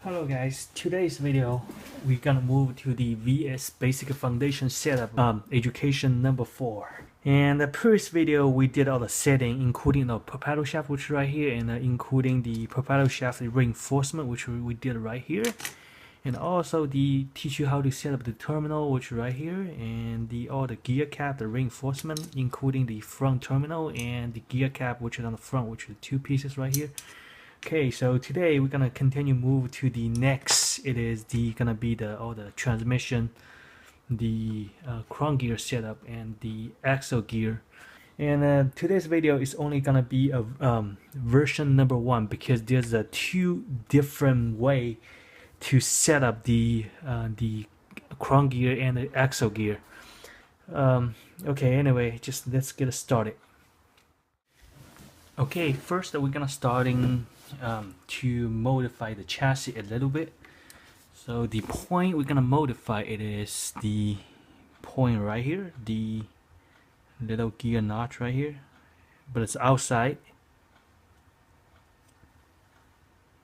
Hello guys, today's video we're gonna move to the VS Basic Foundation Setup education number 4. And the previous video we did all the setting, including the propeller shaft, which is right here, and including the propeller shaft reinforcement, which we did right here, and also the teach you how to set up the terminal, which is right here, and all the gear cap, the reinforcement, including the front terminal and the gear cap, which is on the front, which is 2 pieces right here. Okay, so today we're gonna continue move to the next. It is gonna be all the transmission, the crown gear setup, and the axle gear. And today's video is only gonna be a version number 1 because there's a 2 different way to set up the crown gear and the axle gear. Okay, anyway, just let's get started. Okay, first we're gonna starting to modify the chassis a little bit. So the point we're gonna modify it is the point right here, the little gear notch right here, but it's outside.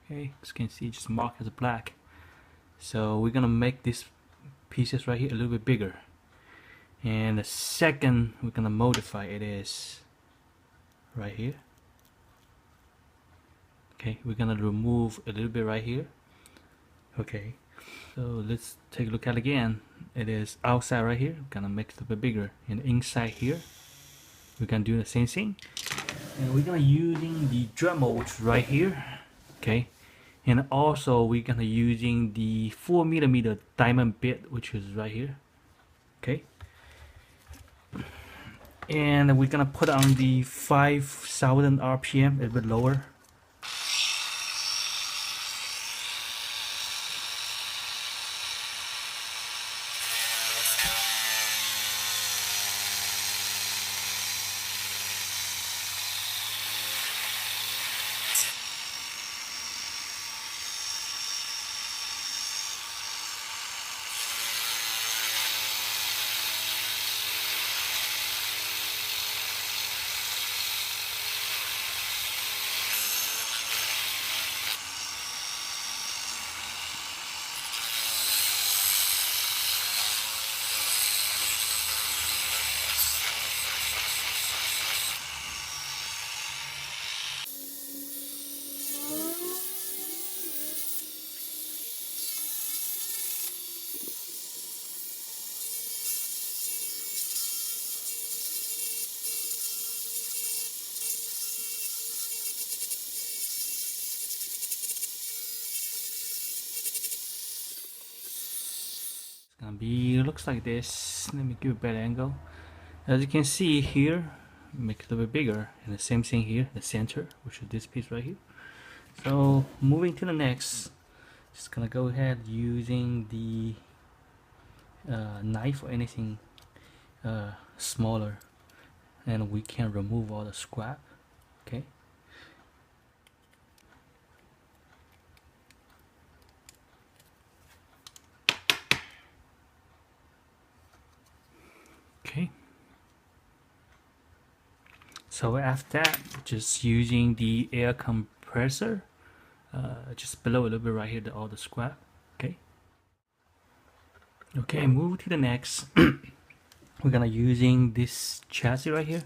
Okay, as you can see, just marked as black. So we're gonna make these pieces right here a little bit bigger. And the second we're gonna modify it is right here. Okay, we're gonna remove a little bit right here. Okay, so let's take a look at it again. It is outside right here. We're gonna make it a little bit bigger, and inside here we're gonna do the same thing. And we're gonna using the Dremel, which is right here. Okay, and also we're gonna using the 4mm diamond bit, which is right here. Okay, and we're gonna put on the 5,000 RPM, a little bit lower. Looks like this. Let me give a better angle. As you can see here, make it a little bit bigger, and the same thing here, the center, which is this piece right here. So moving to the next, just gonna go ahead using the knife or anything smaller, and we can remove all the scrap. Okay. Okay, so after that, just using the air compressor, just below a little bit right here, all the scrap. Okay. Okay, move to the next. We're gonna using this chassis right here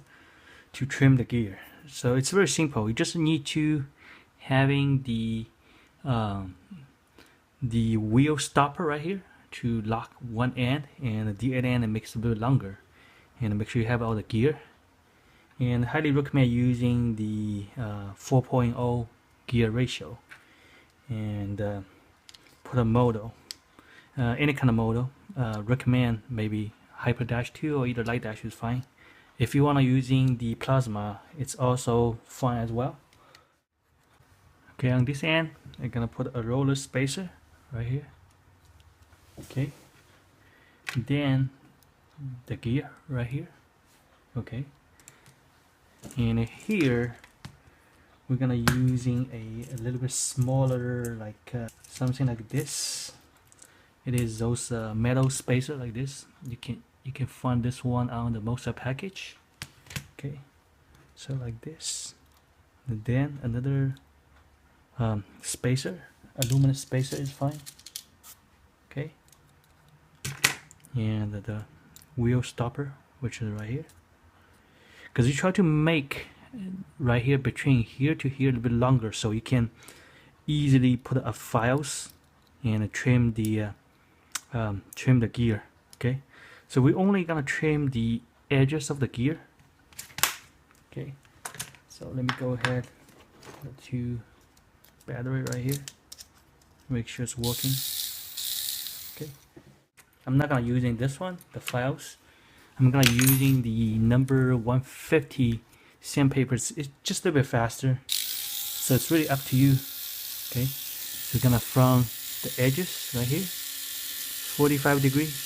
to trim the gear. So it's very simple. You just need to having the wheel stopper right here to lock one end, and the other end it makes it a bit longer. And make sure you have all the gear, and highly recommend using the 4.0 gear ratio, and put a modal, any kind of modal. Recommend maybe Hyper Dash 2 or either Light Dash is fine. If you want to using the plasma, it's also fine as well. Okay, on this end I'm gonna put a roller spacer right here. Okay, then the gear right here. Okay, and here we're gonna using a little bit smaller, like something like this. It is those metal spacer like this. You can find this one on the Mosa package. Okay, so like this, and then another spacer aluminum spacer is fine. Okay, and the wheel stopper, which is right here, because you try to make right here between here to here a little bit longer, so you can easily put up files and trim the gear. Okay, so we're only gonna trim the edges of the gear. Okay, so let me go ahead, put two battery right here, make sure it's working. Okay, I'm not gonna using this one, the files. I'm gonna using the number 150 sandpaper. It's just a little bit faster, so it's really up to you. Okay, so we're gonna from the edges right here, 45 degrees.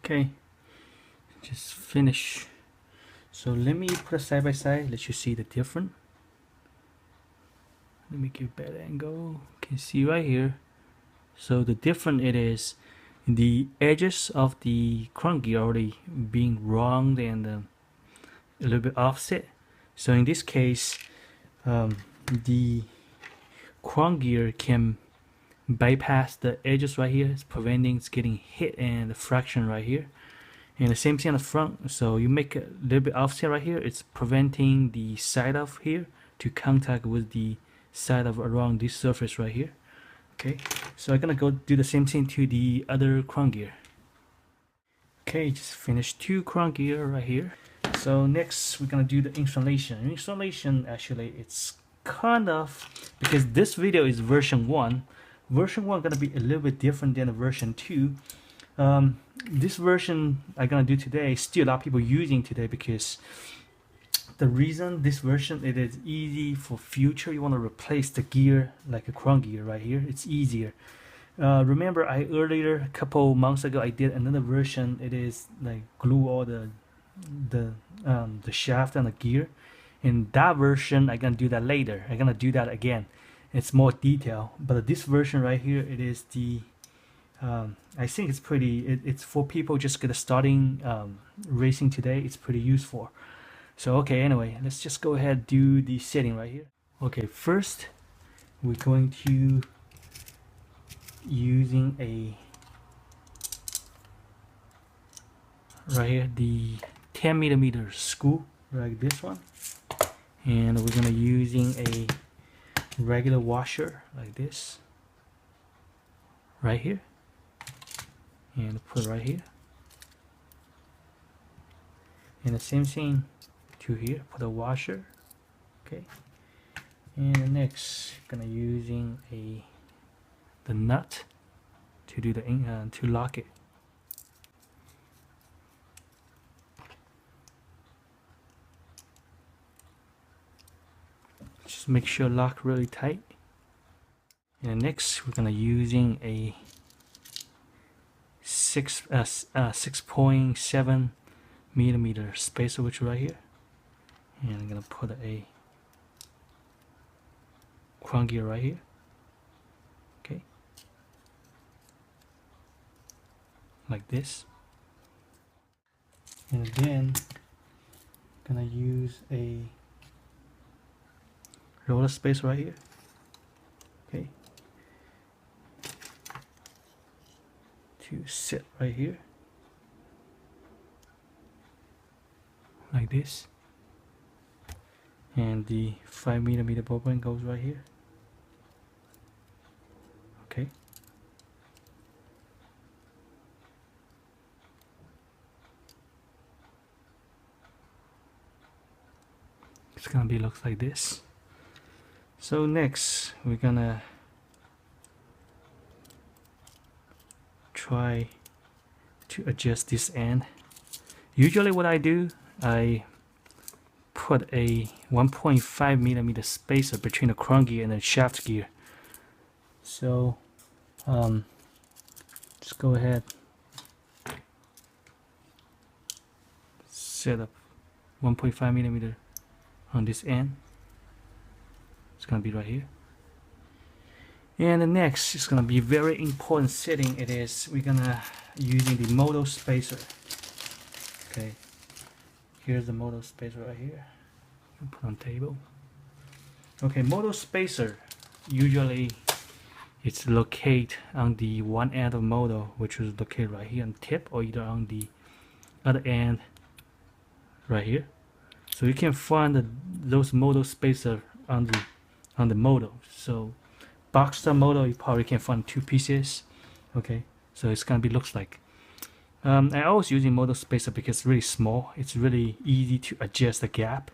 Okay, just finish. So let me put it side by side, let you see the difference. Let me give better angle. You can see right here. So the difference it is the edges of the crank gear already being round and a little bit offset. So in this case, the crank gear can bypass the edges right here. It's preventing it's getting hit and the friction right here. And the same thing on the front. So you make a little bit offset right here. It's preventing the side of here to contact with the side of around this surface right here. Okay, so I'm gonna go do the same thing to the other crank gear. Okay, just finished two crank gear right here. So next we're gonna do the installation. Installation actually it's kind of, because this video is version 1. Version 1 gonna be a little bit different than the version 2. This version I'm gonna do today, still a lot of people using today, because the reason this version it is easy for future. You want to replace the gear like a crank gear right here. It's easier. Remember, I earlier a couple months ago I did another version. It is like glue all the shaft and the gear. In that version, I'm gonna do that later. I'm gonna do that again. It's more detail. But this version right here, it is the I think it's pretty. It's for people just get starting racing today. It's pretty useful. So okay, anyway, let's just go ahead and do the setting right here. Okay, first we're going to using a right here the 10mm screw like this one, and we're gonna using a regular washer like this right here, and put right here, and the same thing to here, put a washer. Okay, and next gonna using the nut to do the to lock it. Just make sure lock really tight. And next we're gonna using a 6.7mm spacer, which is right here, and I'm gonna put a crank gear right here. Okay, like this, and then gonna use a roller spacer right here. Okay, to sit right here like this, and the 5mm ball bearing goes right here. Okay, it's gonna be looks like this. So next we're gonna try to adjust this end. Usually what I do, I put a 1.5 millimeter spacer between the crown gear and the shaft gear. So just go ahead, set up 1.5 millimeter on this end. It's gonna be right here. And the next is gonna be very important setting. It is we're gonna using the modal spacer. Okay, here's the modal spacer right here. Put on table. Okay, modal spacer usually it's located on the one end of modal, which is located right here on the tip, or either on the other end right here. So you can find those modal spacer on the modal. So boxer model, you probably can find 2 pieces. Okay, so it's gonna be looks like. I always using modal spacer because it's really small. It's really easy to adjust the gap.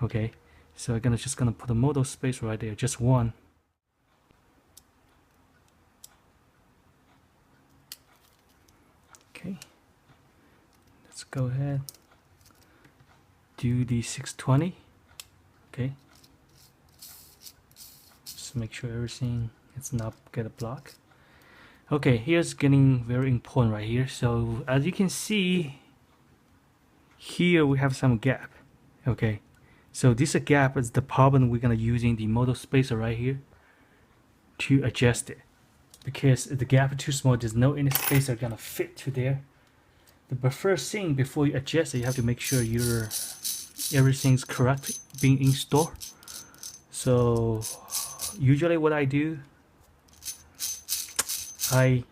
Okay, so I'm just gonna put a modal spacer right there, just one. Okay, let's go ahead. Do the 620. Okay. Make sure everything is not get a block. Okay, here's getting very important right here. So as you can see here, we have some gap. Okay, so this gap is the problem we're gonna using the modal spacer right here to adjust it, because if the gap is too small, there's no any spacer gonna fit to there. But first thing, before you adjust it, you have to make sure your everything's correct being installed. So usually what I do, I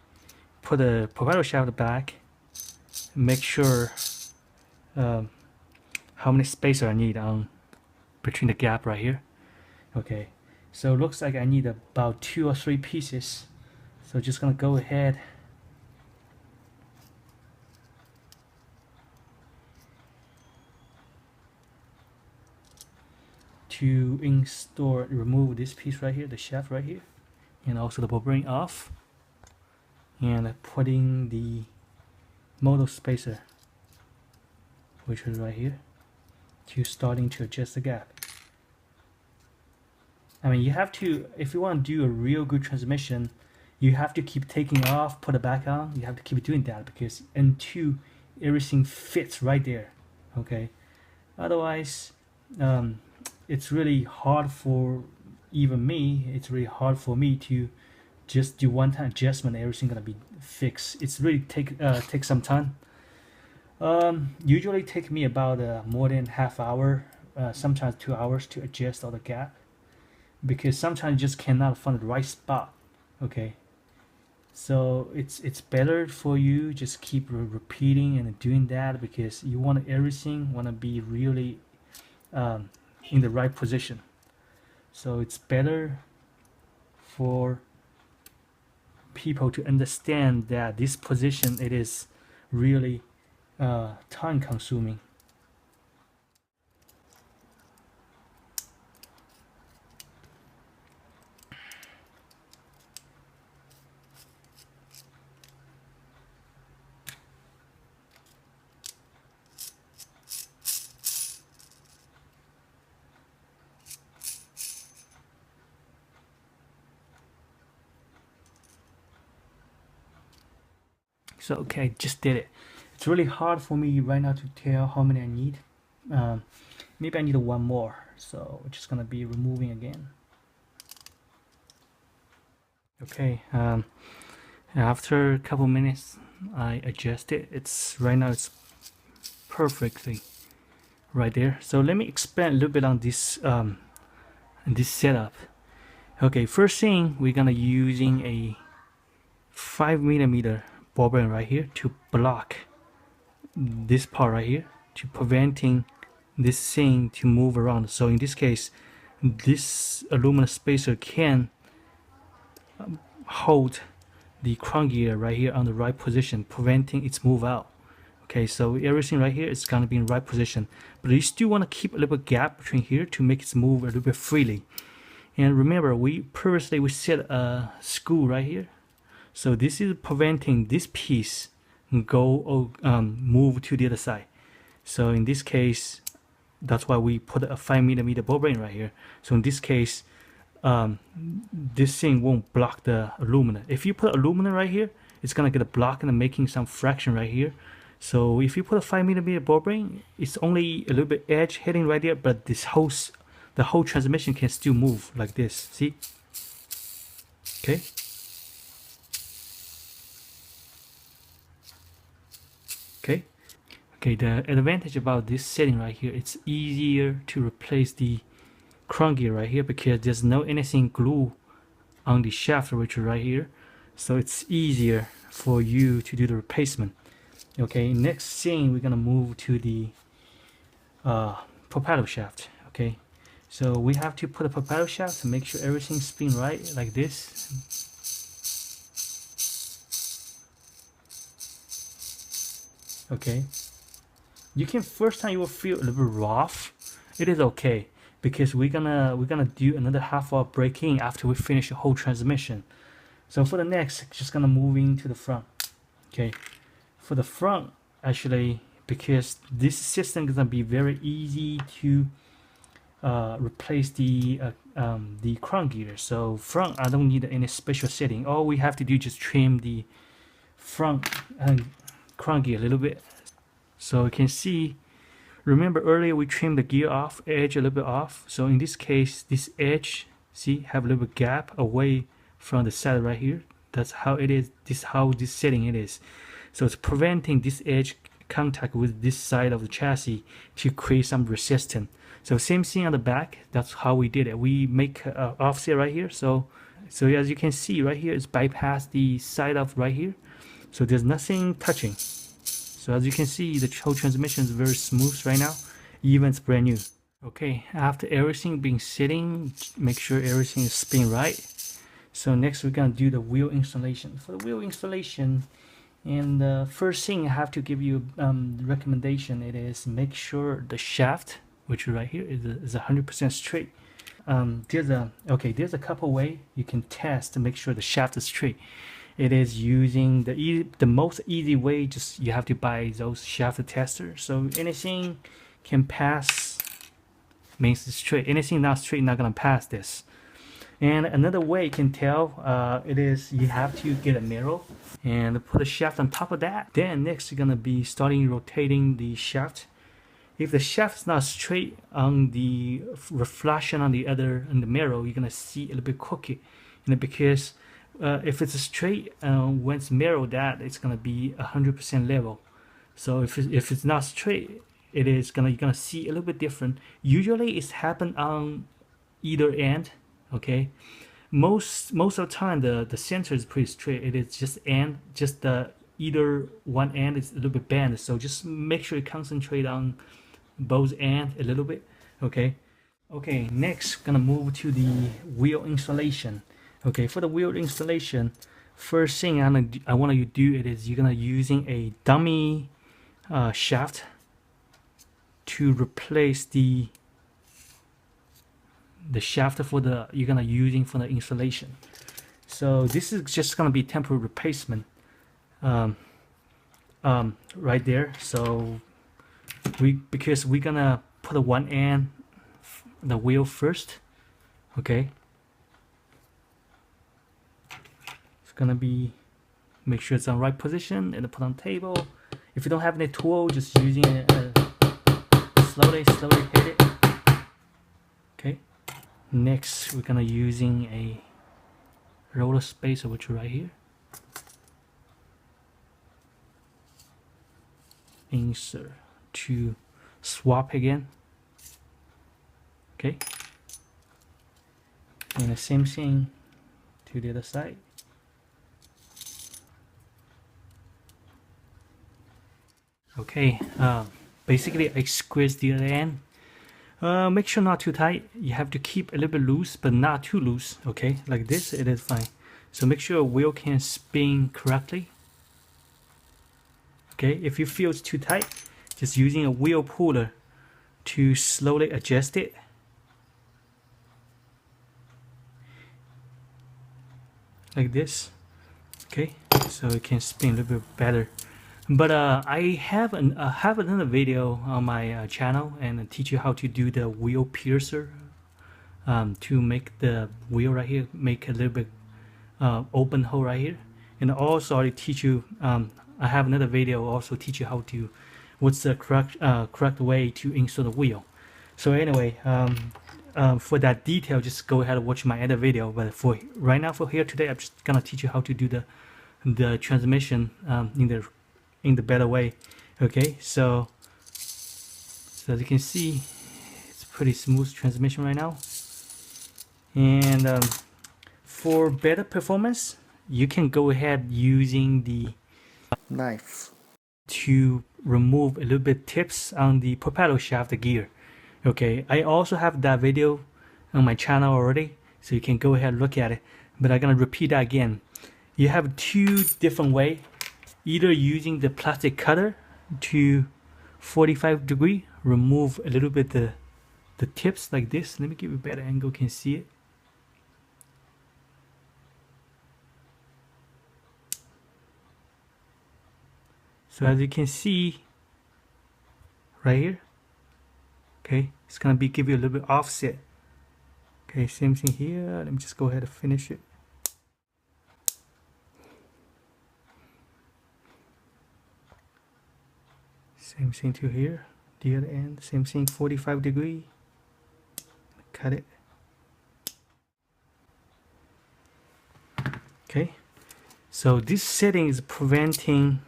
put a propeller shaft back, make sure how many spacer I need on between the gap right here. Okay, so it looks like I need about 2 or 3 pieces. So just gonna go ahead to install, remove this piece right here, the shaft right here, and also the ball bearing off, and putting the modal spacer, which is right here, to starting to adjust the gap. I mean, you have to, if you want to do a real good transmission, you have to keep taking off, put it back on. You have to keep doing that, because until everything fits right there. Okay, otherwise it's really hard for even me. It's really hard for me to just do one-time adjustment. Everything gonna be fixed. It's really take some time. Usually take me about more than half hour, sometimes 2 hours to adjust all the gap, because sometimes you just cannot find the right spot. Okay, so it's better for you just keep repeating and doing that, because you want everything want to be really in the right position. So it's better for people to understand that this position, it is really time consuming. So okay, just did it. It's really hard for me right now to tell how many I need. Maybe I need one more, so we're just gonna be removing again. Okay, after a couple minutes I adjust it. It's right now it's perfectly right there. So let me expand a little bit on this this setup. Okay, first thing, we're gonna using a 5mm ball bearing right here to block this part right here, to preventing this thing to move around. So in this case, this aluminum spacer can hold the crown gear right here on the right position, preventing its move out. Okay, so everything right here is gonna be in the right position, but you still want to keep a little gap between here to make it move a little bit freely. And remember, we previously set a screw right here. So this is preventing this piece move to the other side. So in this case, that's why we put a 5mm ball bearing right here. So in this case, this thing won't block the aluminum. If you put aluminum right here, it's gonna get a block and making some friction right here. So if you put a 5mm ball bearing, it's only a little bit edge hitting right there, but the whole transmission can still move like this. See? Okay. Okay, the advantage about this setting right here, it's easier to replace the crown gear right here because there's no anything glue on the shaft which is right here. So it's easier for you to do the replacement. Okay, next thing we're gonna move to the propeller shaft. Okay, so we have to put a propeller shaft to make sure everything spins right like this. Okay, you can first time you will feel a little bit rough. It is okay because we're gonna do another half-hour braking after we finish the whole transmission. So for the next, just gonna move into the front. Okay, for the front, actually, because this system is gonna be very easy to replace the crown gear. So front, I don't need any special setting. All we have to do is just trim the front crown gear a little bit. So you can see, remember earlier we trimmed the gear off, edge a little bit off. So in this case, this edge, see, have a little bit gap away from the side right here. That's how it is. This is how this setting it is. So it's preventing this edge contact with this side of the chassis to create some resistance. So same thing on the back. That's how we did it. We make an offset right here. So as you can see right here, it's bypass the side of right here. So there's nothing touching. So as you can see, the whole transmission is very smooth right now, even it's brand new. Okay, after everything being sitting, make sure everything is spinning right. So next we're gonna do the wheel installation. For the wheel installation, and the first thing I have to give you recommendation, it is make sure the shaft, which is right here, is 100% straight. There's a couple way you can test to make sure the shaft is straight. It is using the most easy way. Just you have to buy those shaft testers. So anything can pass means it's straight. Anything not straight not gonna pass this. And another way you can tell it is you have to get a mirror and put a shaft on top of that. Then next you're gonna be starting rotating the shaft. If the shaft is not straight on the reflection on the mirror, you're gonna see a little bit crooked. Because if it's straight, when it's mirrored, that it's gonna be 100% level. So if it's not straight, you're gonna see a little bit different. Usually it's happen on either end. Okay, most of the time the center is pretty straight. It is just the either one end is a little bit bent. So just make sure you concentrate on both ends a little bit. Okay, next we're gonna move to the wheel installation. Okay, for the wheel installation, first thing I want you to do is you're gonna using a dummy shaft to replace the shaft you're gonna using for the installation. So this is just gonna be temporary replacement right there. So because we're gonna put one end the wheel first. Okay, it's gonna be make sure it's on right position and put on table. If you don't have any tool, just using it slowly hit it. Okay, next we're gonna using a roller spacer, which is right here. Insert to swap again. Okay, and the same thing to the other side. Okay, basically I squeeze the other end. Make sure not too tight. You have to keep a little bit loose, but not too loose. Okay, like this, it is fine. So make sure wheel can spin correctly. Okay, if you feel it's too tight, just using a wheel puller to slowly adjust it. Like this. Okay, so it can spin a little bit better. But I have another video on my channel and teach you how to do the wheel piercer to make the wheel right here make a little bit open hole right here. And also I teach you I have another video also teach you how to what's the correct way to install the wheel. So anyway, for that detail, just go ahead and watch my other video. But for right now, for here today, I'm just gonna teach you how to do the transmission in the better way. Okay, so as you can see, it's pretty smooth transmission right now. And for better performance, you can go ahead using the knife to remove a little bit tips on the propeller shaft gear. Okay, I also have that video on my channel already, so you can go ahead and look at it. But I'm gonna repeat that again. You have two different ways, either using the plastic cutter to 45 degree, remove a little bit the tips like this. Let me give you a better angle, you can see it. So as you can see right here, okay, it's gonna give you a little bit offset. Okay, same thing here. Let me just go ahead and finish it. Same thing to here, the other end, same thing, 45 degree. Cut it. Okay, so this setting is preventing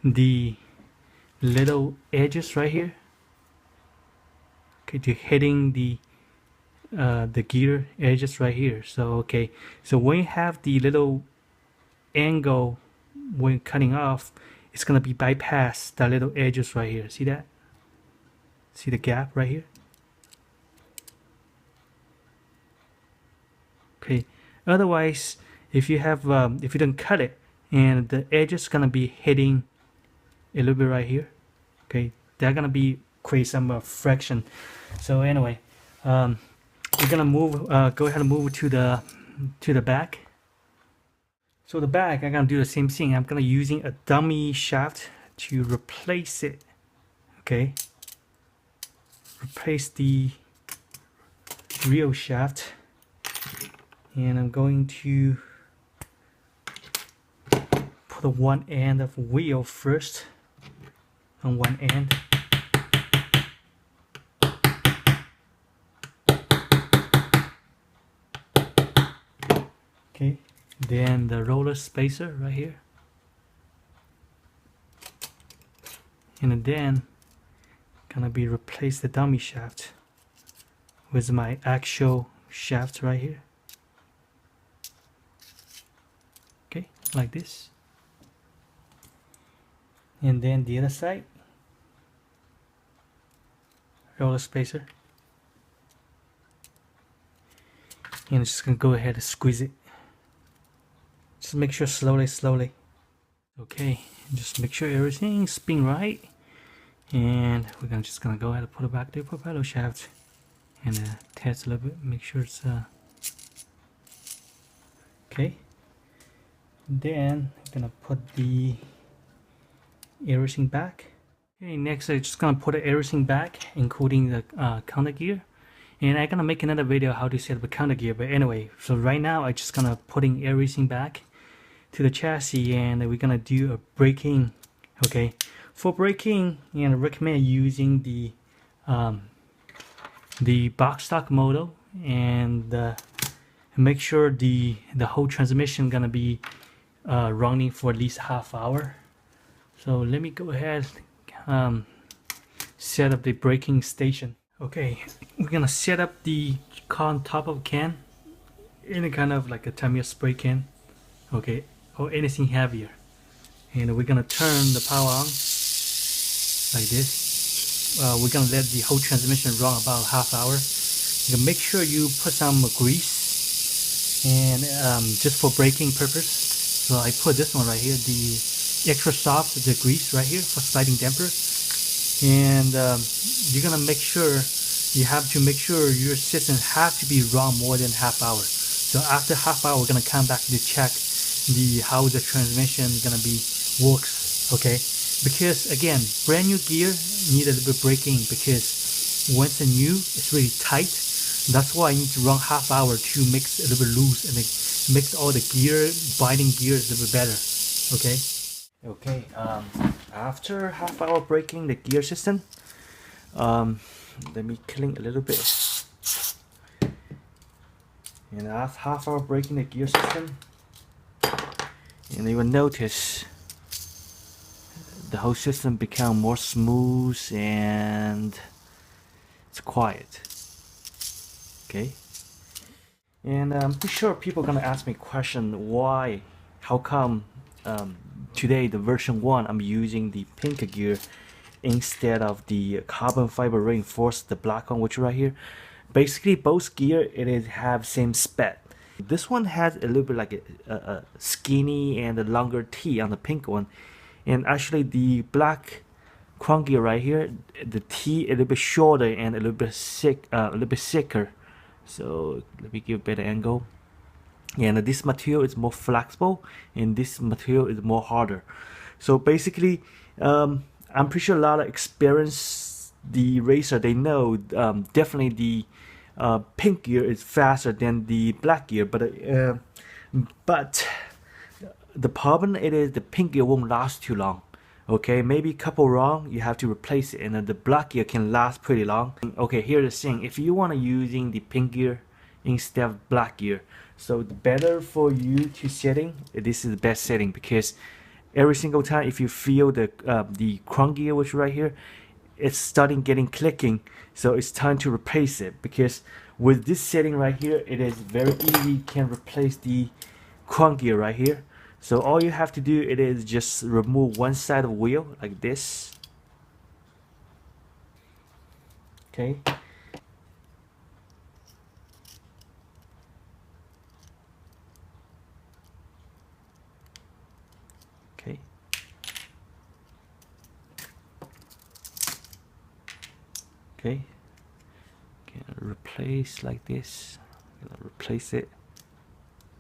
the little edges right here, okay, to hitting the gear edges right here. So okay, so when you have the little angle when cutting off, it's gonna be bypass the little edges right here. See that? See the gap right here? Okay, otherwise if you have if you don't cut it and the edge is gonna be hitting a little bit right here, okay, they're gonna be create some friction. So anyway, we're gonna move go ahead and move to the back. So the back, I'm gonna do the same thing. I'm gonna using a dummy shaft to replace it. Okay, replace the real shaft, and I'm going to put the one end of wheel first on one end. Okay, then the roller spacer right here, and then gonna be replace the dummy shaft with my actual shaft right here. Okay, like this. And then the other side, roller spacer, and just gonna go ahead and squeeze it. Just make sure slowly. Okay, just make sure everything spin right, and we're just gonna go ahead and put it back to the propeller shaft and test a little bit, make sure it's okay. Then I'm gonna put the everything back. Okay, next I'm just gonna put everything back, including the counter gear, and I'm gonna make another video how to set up a counter gear. But anyway, so right now I'm just gonna putting everything back to the chassis, and we're gonna do a braking. Okay, for braking, and I recommend using the box stock modal, and make sure the whole transmission gonna be running for at least half hour. So let me go ahead set up the braking station. Okay, we're gonna set up the car on top of a can in a kind of like a Tamiya spray can, okay, or anything heavier, and we're gonna turn the power on like this. We're gonna let the whole transmission run about half hour. You can make sure you put some grease, and just for braking purpose. So I put this one right here, the extra soft, the grease right here for sliding damper. And you're gonna make sure, you have to make sure your system have to be run more than half hour. So after half hour, we're gonna come back to check the how the transmission gonna be works. Okay, because again, brand new gear need a little bit braking because once it's new, it's really tight. That's why I need to run half hour to mix a little bit loose and mix all the gear, binding gears a little bit better. Okay. Okay. After half hour braking the gear system, let me clean a little bit. And after half hour braking the gear system, and you will notice the whole system become more smooth and it's quiet. Okay. And I'm pretty sure people are gonna ask me a question, why, how come today the version 1 I'm using the pink gear instead of the carbon fiber reinforced, the black one, which is right here. Basically both gear have same spec. This one has a little bit like a skinny and a longer T on the pink one, and actually the black crown gear right here, the T a little bit shorter and a little bit thicker. So let me give a better angle. And this material is more flexible and this material is more harder. So basically I'm pretty sure a lot of experienced the racer, they know definitely the pink gear is faster than the black gear, but the problem it is the pink gear won't last too long. Okay, maybe a couple wrong, you have to replace it, and then the black gear can last pretty long. Okay, here's the thing, if you want to using the pink gear instead of black gear, so the better for you to setting, this is the best setting, because every single time if you feel the crown gear, which is right here, it's starting getting clicking, so it's time to replace it. Because with this setting right here, it is very easy, you can replace the crown gear right here. So all you have to do it is just remove one side of the wheel like this. Okay. Okay. Okay. Can replace like this. Replace it.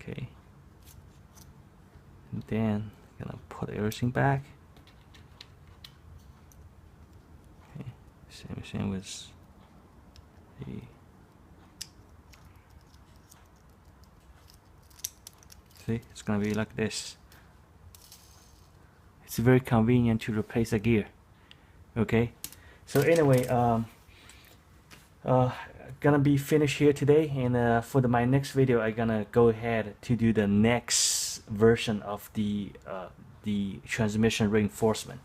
Okay. And then gonna put everything back. Okay, same with the see, it's gonna be like this. It's very convenient to replace a gear. Okay, so anyway, gonna be finished here today, and for my next video I'm gonna go ahead to do the next version of the transmission reinforcement.